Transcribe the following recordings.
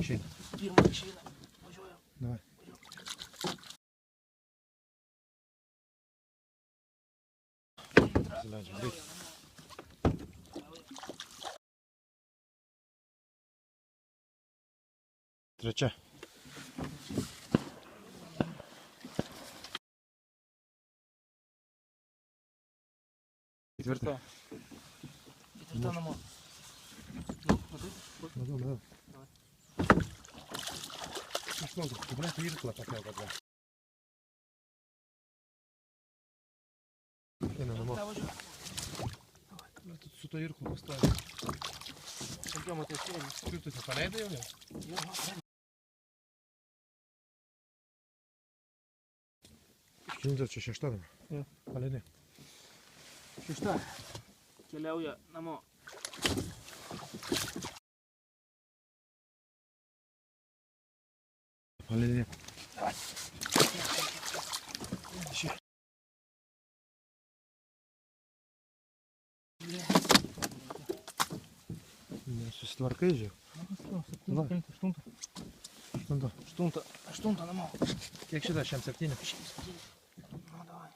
Išeina. Pirmą išeina. Važiuojam. Davai. Pasileidžiam. Greit. Trečia. Ketvirta. Ketvirta namo. Matau. Išlaukiu, tu blėt irklą pakėl, kad blėt. Eina namo. Tu su to irklu pastovi. Sunkiau matai sėdėmis. Kur tu paleidai jau? Šindė čia šeštadama. Paleidai. Šešta. Keliauja namo. Paleidai. Nesusitvarkai, žiūrėk. Aštunta namo. Kiek šitą? Šiam 7? Nu, davai.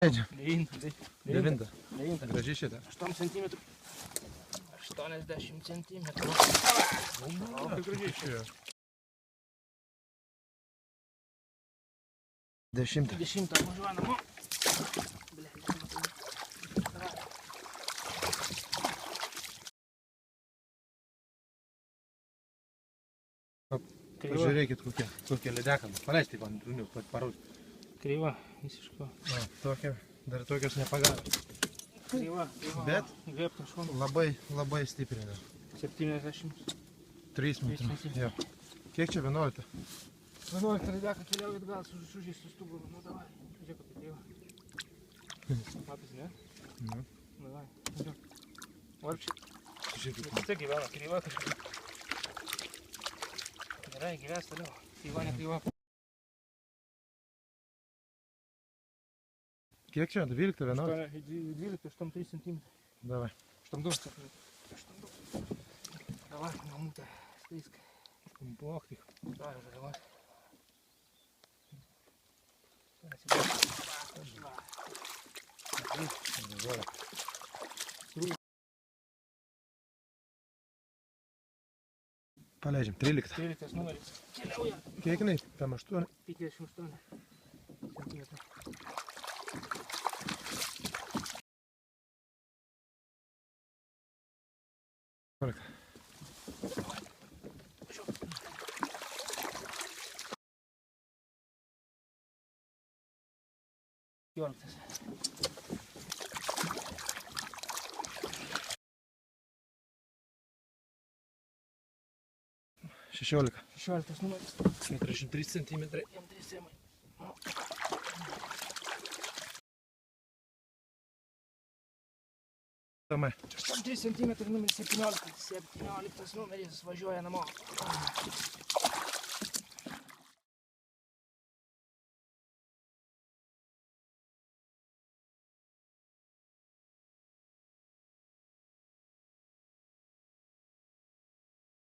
Leidžiam. Devinta. Gražiai šitą. 8 centimetrų. 80 centimetrų. Kaip gražiai šitą. 10. 10 važiuoja namo. Pažiūrėkit kokie ledekam. Paleisti man drunių, parūs. Kreiva, visiškai. Dar tokios nepagavę. Kreiva. Bet Vėptas šonu. labai stiprina. 73 metrų. Jo. Kiek čia 11? 11 radeka keliauja atgal su sužeistu stuburu. Nu, davai. Žiūrėk, apie kreiva. Matas, ne? Nu. Davai. Žiūrėk. Varpšiai. Žiūrėkit. Vis tiek gyvena, kreiva kažkaip. Gerai, gyvens toliau. Kreiva, ne kreiva. Kiek čia? 12, 11? 12, 8-3 cm. Davai. 8-2. Давай, мамута, стыска. Бог ты. Давай уже, давай. Paleidžiam. 13. 13 numeris. Keliauja. Kiek jinai? 8? 58 centimetrų. Jorktas. 16. 16 numeris. 43 centimetrai. Jam 3 semai. Tamai. 3 cm numeris 17. 17 numeris važiuoja namo.